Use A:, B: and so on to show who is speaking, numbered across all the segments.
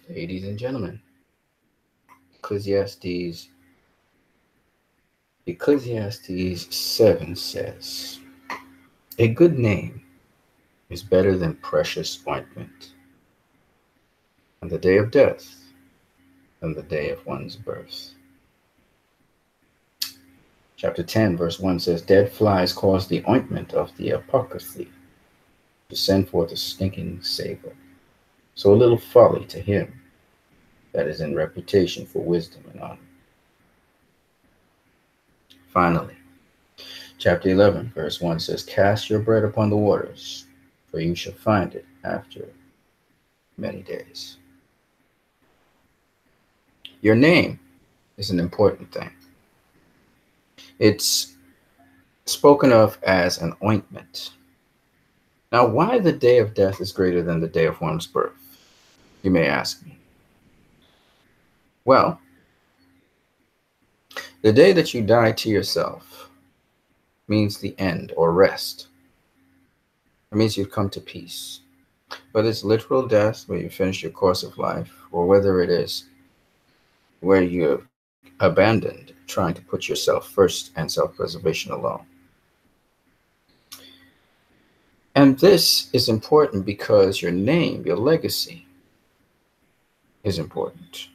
A: Ladies and gentlemen, Ecclesiastes, Ecclesiastes 7 says, a good name is better than precious ointment, and the day of death than the day of one's birth. Chapter 10, verse 1 says, dead flies cause the ointment of the apothecary to send forth a stinking savor. So a little folly to him that is in reputation for wisdom and honor. Finally, chapter 11, verse 1 says, cast your bread upon the waters, for you shall find it after many days. Your name is an important thing. It's spoken of as an ointment. Now, why the day of death is greater than the day of one's birth, you may ask me. Well, the day that you die to yourself means the end or rest. It means you've come to peace. Whether it's literal death, where you finish your course of life, or whether it is where you're abandoned, trying to put yourself first and self-preservation alone. And this is important because your name, your legacy, is important.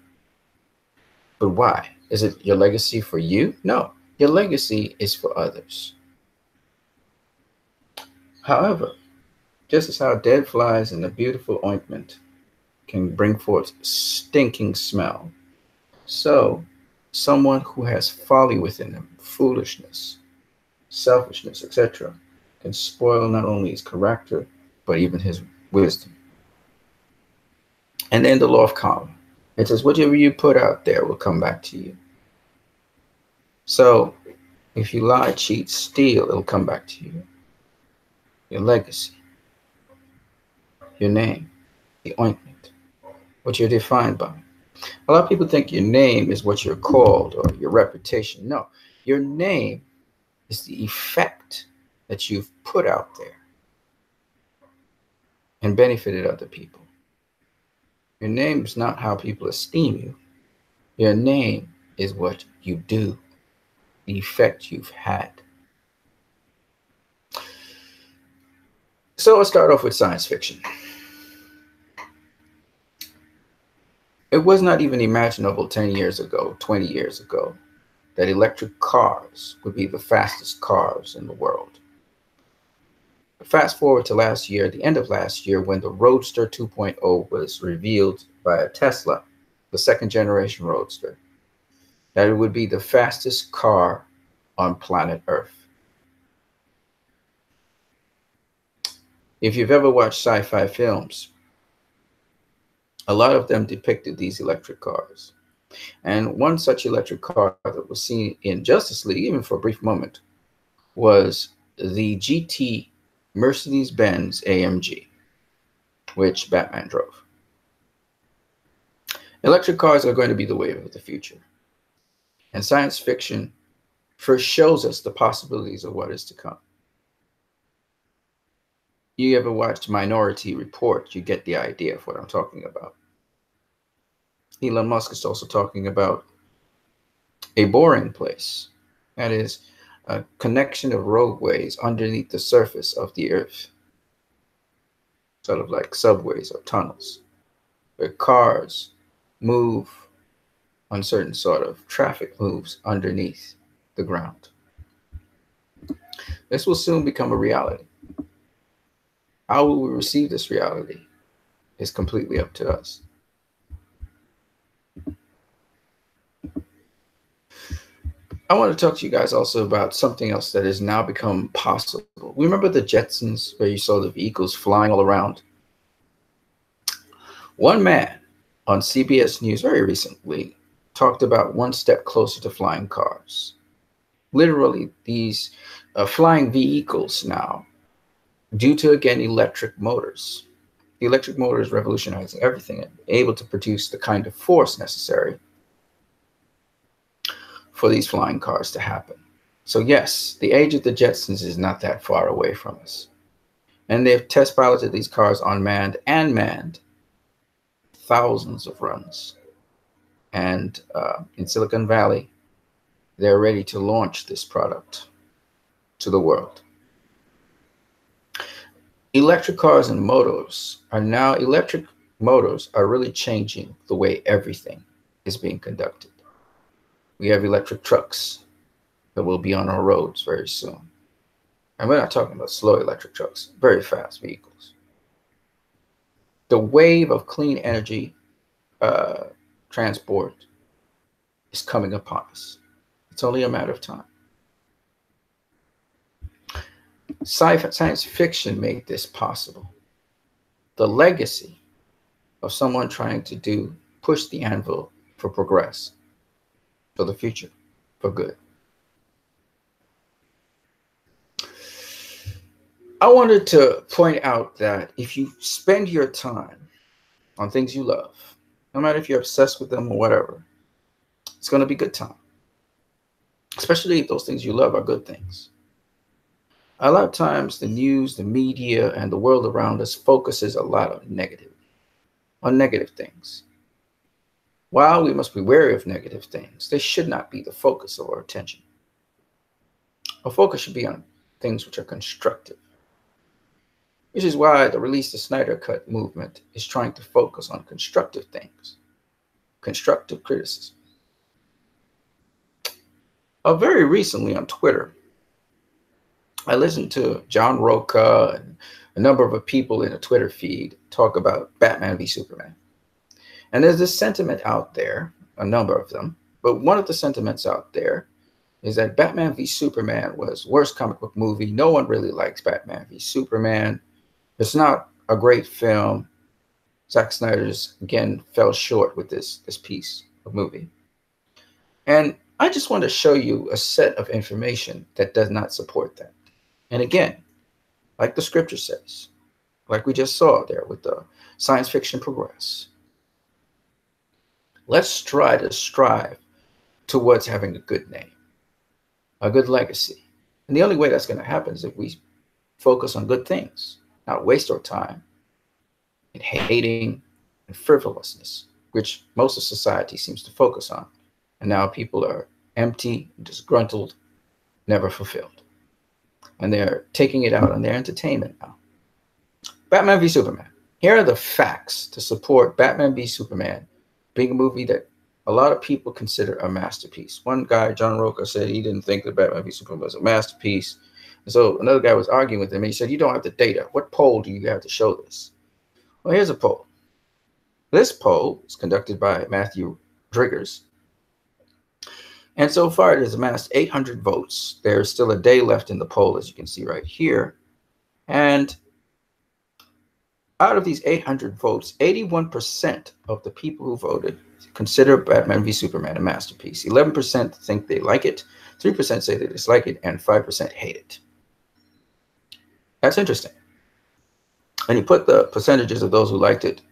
A: But why? Is it your legacy for you? No, your legacy is for others. However, just as how dead flies and a beautiful ointment can bring forth stinking smell, so someone who has folly within them, foolishness, selfishness, etc., can spoil not only his character, but even his wisdom. And then the law of karma. It says, whatever you put out there will come back to you. So if you lie, cheat, steal, it'll come back to you. Your legacy, your name, the ointment, what you're defined by. A lot of people think your name is what you're called or your reputation. No, your name is the effect that you've put out there and benefited other people. Your name is not how people esteem you. Your name is what you do, the effect you've had. So let's start off with science fiction. It was not even imaginable 10 years ago, 20 years ago, that electric cars would be the fastest cars in the world. Fast forward to last year, the end of last year, when the Roadster 2.0 was revealed by Tesla, the second generation Roadster, that it would be the fastest car on planet Earth. If you've ever watched sci-fi films, a lot of them depicted these electric cars. And one such electric car that was seen in Justice League, even for a brief moment, was the GT Mercedes-Benz AMG, which Batman drove. Electric cars are going to be the wave of the future. And science fiction first shows us the possibilities of what is to come. You ever watched Minority Report, you get the idea of what I'm talking about. Elon Musk is also talking about a boring place. That is, a connection of roadways underneath the surface of the earth, sort of like subways or tunnels, where cars move on certain sort of traffic moves underneath the ground. This will soon become a reality. How will we receive this reality is completely up to us. I want to talk to you guys also about something else that has now become possible. Remember the Jetsons, where you saw the vehicles flying all around? One man on CBS News very recently talked about one step closer to flying cars. Literally, these flying vehicles now, due to, again, electric motors. The electric motor is revolutionizing everything, able to produce the kind of force necessary for these flying cars to happen. So yes, the age of the Jetsons is not that far away from us. And they've test piloted these cars unmanned and manned thousands of runs. And in Silicon Valley, they're ready to launch this product to the world. Electric cars and electric motors are really changing the way everything is being conducted. We have electric trucks that will be on our roads very soon. And we're not talking about slow electric trucks, very fast vehicles. The wave of clean energy transport is coming upon us. It's only a matter of time. Science fiction made this possible. The legacy of someone trying to push the anvil for progress, for the future, for good. I wanted to point out that if you spend your time on things you love, no matter if you're obsessed with them or whatever, it's going to be good time. Especially if those things you love are good things. A lot of times the news, the media, and the world around us focuses a lot on negative things. While we must be wary of negative things, they should not be the focus of our attention. Our focus should be on things which are constructive. Which is why the Release the Snyder Cut movement is trying to focus on constructive things, constructive criticism. Very recently on Twitter, I listened to John Roca and a number of people in a Twitter feed talk about Batman v Superman. And there's this sentiment out there, a number of them, but one of the sentiments out there is that Batman v Superman was worst comic book movie. No one really likes Batman v Superman. It's not a great film. Zack Snyder's, again, fell short with this piece of movie. And I just want to show you a set of information that does not support that. And again, like the scripture says, like we just saw there with the science fiction progress, let's try to strive towards having a good name, a good legacy. And the only way that's going to happen is if we focus on good things, not waste our time in hating and frivolousness, which most of society seems to focus on. And now people are empty, disgruntled, never fulfilled. And they're taking it out on their entertainment now. Batman v Superman. Here are the facts to support Batman v Superman being a movie that a lot of people consider a masterpiece. One guy, John Roca, said he didn't think that Batman v Superman was a masterpiece. And so another guy was arguing with him, and he said, you don't have the data. What poll do you have to show this? Well, here's a poll. This poll is conducted by Matthew Driggers. And so far, it has amassed 800 votes. There's still a day left in the poll, as you can see right here. And out of these 800 votes, 81% of the people who voted consider Batman v Superman a masterpiece. 11% think they like it, 3% say they dislike it, and 5% hate it. That's interesting. And you put the percentages of those who liked it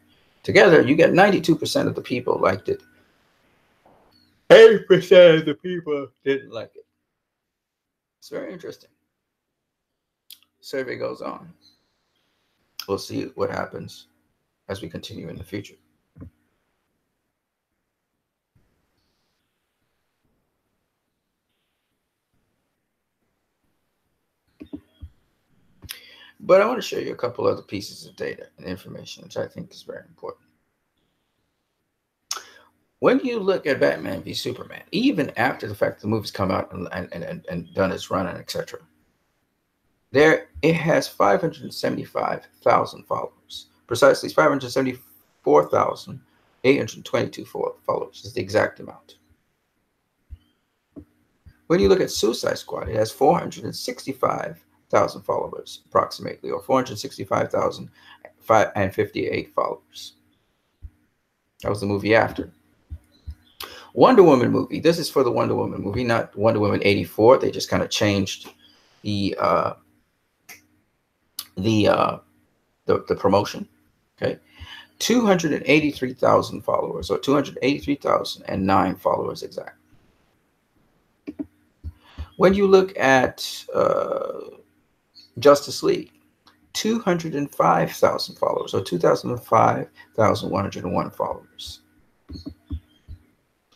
A: together, you get 92% of the people liked it. 8% of the people didn't like it. It's very interesting. Survey goes on. We'll see what happens as we continue in the future. But I want to show you a couple other pieces of data and information, which I think is very important. When you look at Batman v Superman, even after the fact the movie's come out and done its run and etc., it has 575,000 followers. Precisely 574,822 followers is the exact amount. When you look at Suicide Squad, it has 465,000 followers approximately, or 465,058 followers. That was the movie after. Wonder Woman movie. This is for the Wonder Woman movie, not Wonder Woman 84. They just kind of changed the promotion. Okay, 283,000 followers, or 283,009 followers exactly. When you look at Justice League, 205,000 followers, or 205,101 followers.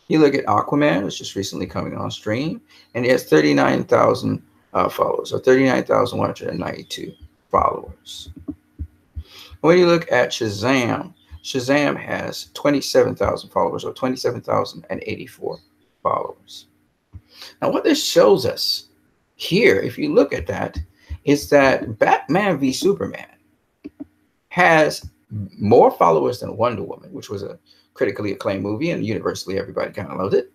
A: You look at Aquaman, which is recently coming on stream, and he has 39,000 followers, or 39,192 followers. When you look at Shazam, Shazam has 27,000 followers, or 27,084 followers. Now, what this shows us here, if you look at that, is that Batman v Superman has more followers than Wonder Woman, which was a critically acclaimed movie, and universally everybody kind of loved it.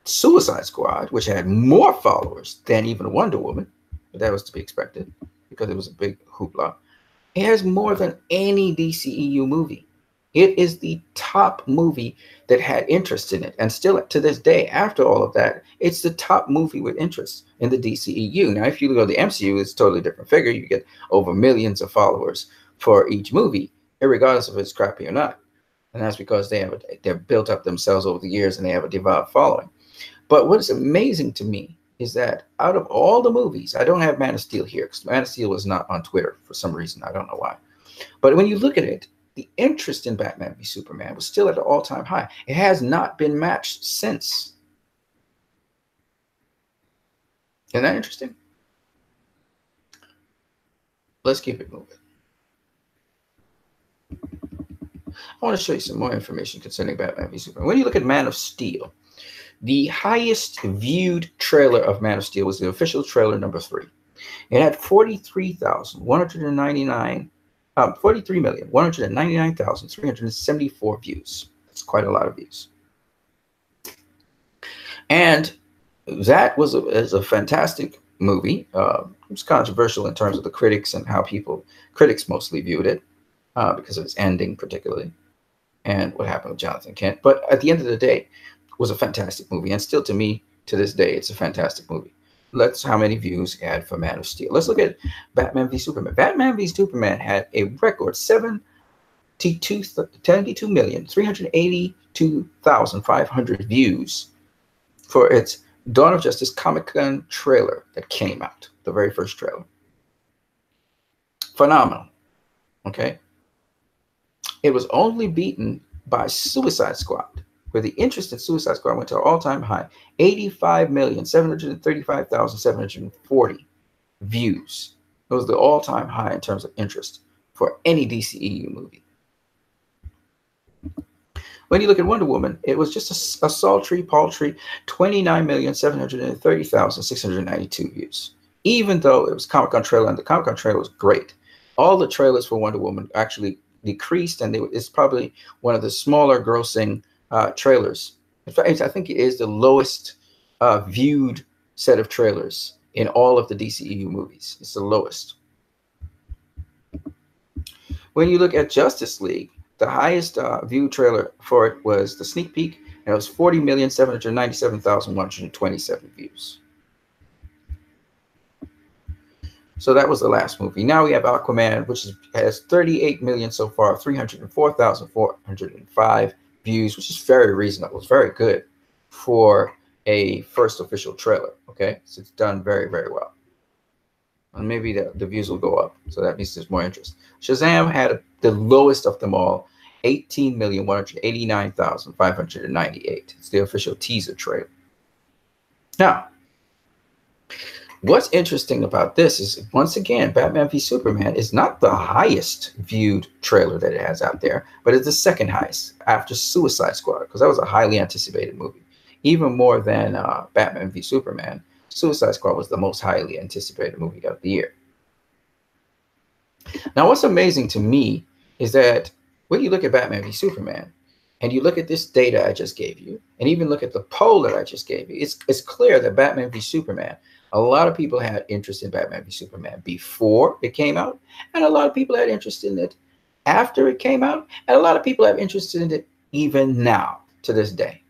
A: Suicide Squad, which had more followers than even Wonder Woman, but that was to be expected because it was a big hoopla. It has more than any DCEU movie. It is the top movie that had interest in it, and still to this day, after all of that, it's the top movie with interest in the DCEU. Now, if you go to the MCU, it's a totally different figure. You get over millions of followers for each movie, regardless if it's crappy or not. And that's because they've built up themselves over the years and they have a devout following. But what is amazing to me is that out of all the movies, I don't have Man of Steel here because Man of Steel was not on Twitter for some reason. I don't know why. But when you look at it, the interest in Batman v Superman was still at an all-time high. It has not been matched since. Isn't that interesting? Let's keep it moving. I want to show you some more information concerning Batman v Superman. When you look at Man of Steel, the highest viewed trailer of Man of Steel was the official trailer number 3. It had 43,199,374 views. That's quite a lot of views. And that was a fantastic movie. It was controversial in terms of the critics and how critics mostly viewed it because of its ending particularly and what happened with Jonathan Kent. But at the end of the day, it was a fantastic movie. And still to me, to this day, it's a fantastic movie. That's how many views it had for Man of Steel. Let's look at Batman v Superman. Batman v Superman had a record 72,382,500 views for its Dawn of Justice Comic-Con trailer that came out, the very first trailer. Phenomenal. Okay. It was only beaten by Suicide Squad, where the interest in Suicide Squad went to an all-time high, 85,735,740 views. It was the all-time high in terms of interest for any DCEU movie. When you look at Wonder Woman, it was just a paltry 29,730,692 views, even though it was Comic-Con trailer, and the Comic-Con trailer was great. All the trailers for Wonder Woman actually decreased, and it's probably one of the smaller grossing trailers. In fact, I think it is the lowest viewed set of trailers in all of the DCEU movies. It's the lowest. When you look at Justice League, the highest viewed trailer for it was the sneak peek, and it was 40,797,127 views. So that was the last movie. Now we have Aquaman, which has 38 million so far, 304,405 views, which is very reasonable. It's very good for a first official trailer. Okay, so it's done very, very well. And maybe the views will go up. So that means there's more interest. Shazam had the lowest of them all, 18,189,598. It's the official teaser trailer. Now, what's interesting about this is, once again, Batman v Superman is not the highest viewed trailer that it has out there, but it's the second highest after Suicide Squad, because that was a highly anticipated movie. Even more than Batman v Superman, Suicide Squad was the most highly anticipated movie of the year. Now, what's amazing to me is that when you look at Batman v Superman, and you look at this data I just gave you, and even look at the poll that I just gave you, it's clear that Batman v Superman, a lot of people had interest in Batman v Superman before it came out, and a lot of people had interest in it after it came out, and a lot of people have interest in it even now, to this day.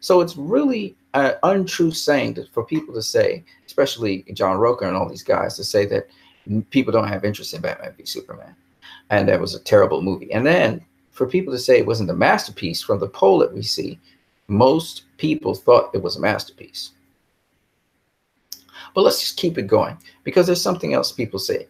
A: So it's really an untrue saying for people to say, especially John Roker and all these guys, to say that people don't have interest in Batman v Superman, and that was a terrible movie. And then for people to say it wasn't a masterpiece, from the poll that we see, most people thought it was a masterpiece. But let's just keep it going because there's something else people say.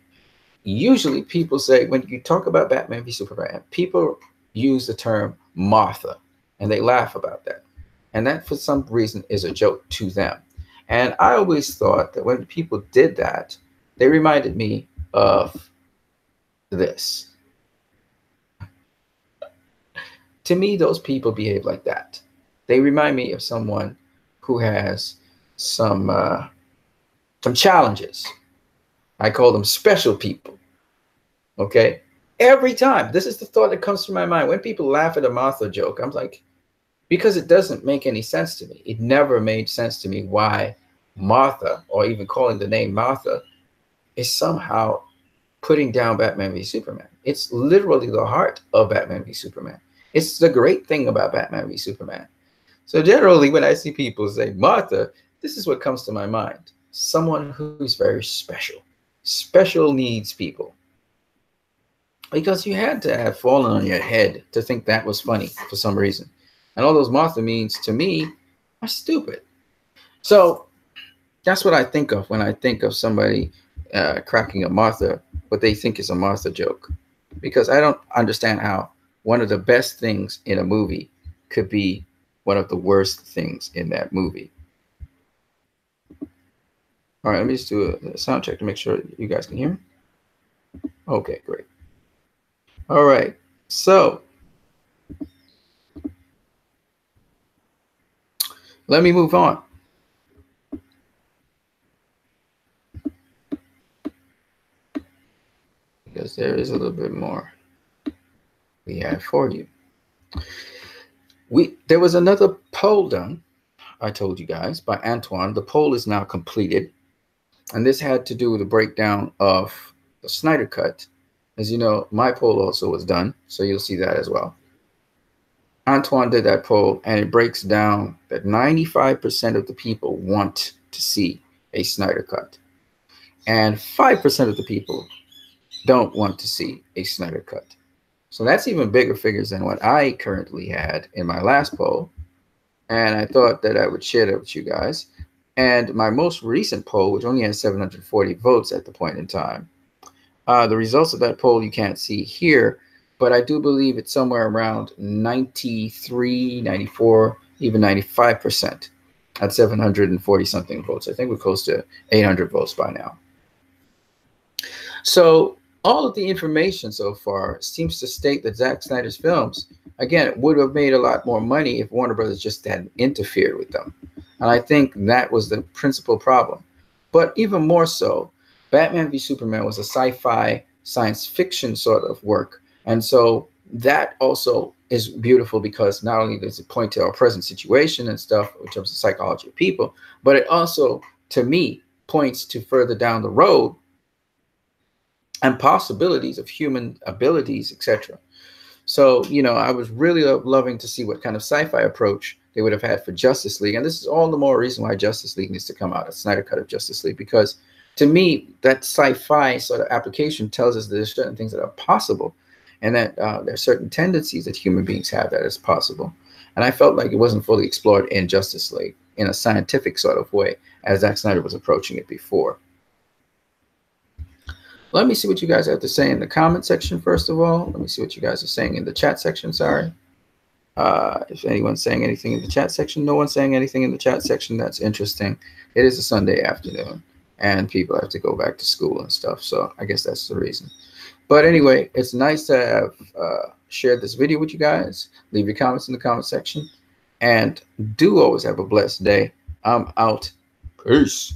A: Usually people say when you talk about Batman v Superman, people use the term Martha and they laugh about that. And that for some reason is a joke to them. And I always thought that when people did that, they reminded me of this. To me, those people behave like that. They remind me of someone who has some challenges. I call them special people. Okay? Every time, this is the thought that comes to my mind. When people laugh at a Martha joke, I'm like, because it doesn't make any sense to me. It never made sense to me why Martha, or even calling the name Martha, is somehow putting down Batman v Superman. It's literally the heart of Batman v Superman. It's the great thing about Batman v Superman. So generally, when I see people say Martha, this is what comes to my mind. Someone who's very special. Special needs people. Because you had to have fallen on your head to think that was funny for some reason. And all those Martha means to me are stupid. So that's what I think of when I think of somebody cracking a Martha, what they think is a Martha joke. Because I don't understand how one of the best things in a movie could be one of the worst things in that movie. All right, let me just do a sound check to make sure you guys can hear me. Okay, great. All right, so let me move on. Because there is a little bit more we have for you. There was another poll done, I told you guys, by Antoine. The poll is now completed. And this had to do with a breakdown of the Snyder Cut. As you know, my poll also was done, so you'll see that as well. Antoine did that poll, and it breaks down that 95% of the people want to see a Snyder Cut. And 5% of the people don't want to see a Snyder Cut. So that's even bigger figures than what I currently had in my last poll. And I thought that I would share that with you guys. And my most recent poll, which only has 740 votes at the point in time, the results of that poll you can't see here, but I do believe it's somewhere around 93, 94, even 95% at 740 something votes. I think we're close to 800 votes by now. So all of the information so far seems to state that Zack Snyder's films, again, would have made a lot more money if Warner Brothers just hadn't interfered with them. And I think that was the principal problem. But even more so, Batman v Superman was a sci-fi science fiction sort of work. And so that also is beautiful because not only does it point to our present situation and stuff in terms of psychology of people, but it also, to me, points to further down the road and possibilities of human abilities, etc. So, you know, I was really loving to see what kind of sci-fi approach they would have had for Justice League. And this is all the more reason why Justice League needs to come out, a Snyder Cut of Justice League, because to me, that sci-fi sort of application tells us that there's certain things that are possible and that there are certain tendencies that human beings have that is possible. And I felt like it wasn't fully explored in Justice League in a scientific sort of way as Zack Snyder was approaching it before. Let me see what you guys have to say in the comment section, first of all. Let me see what you guys are saying in the chat section, sorry. If anyone's saying anything in the chat section, no one's saying anything in the chat section. That's interesting. It is a Sunday afternoon, and people have to go back to school and stuff, so I guess that's the reason. But anyway, it's nice to have shared this video with you guys. Leave your comments in the comment section, and do always have a blessed day. I'm out. Peace.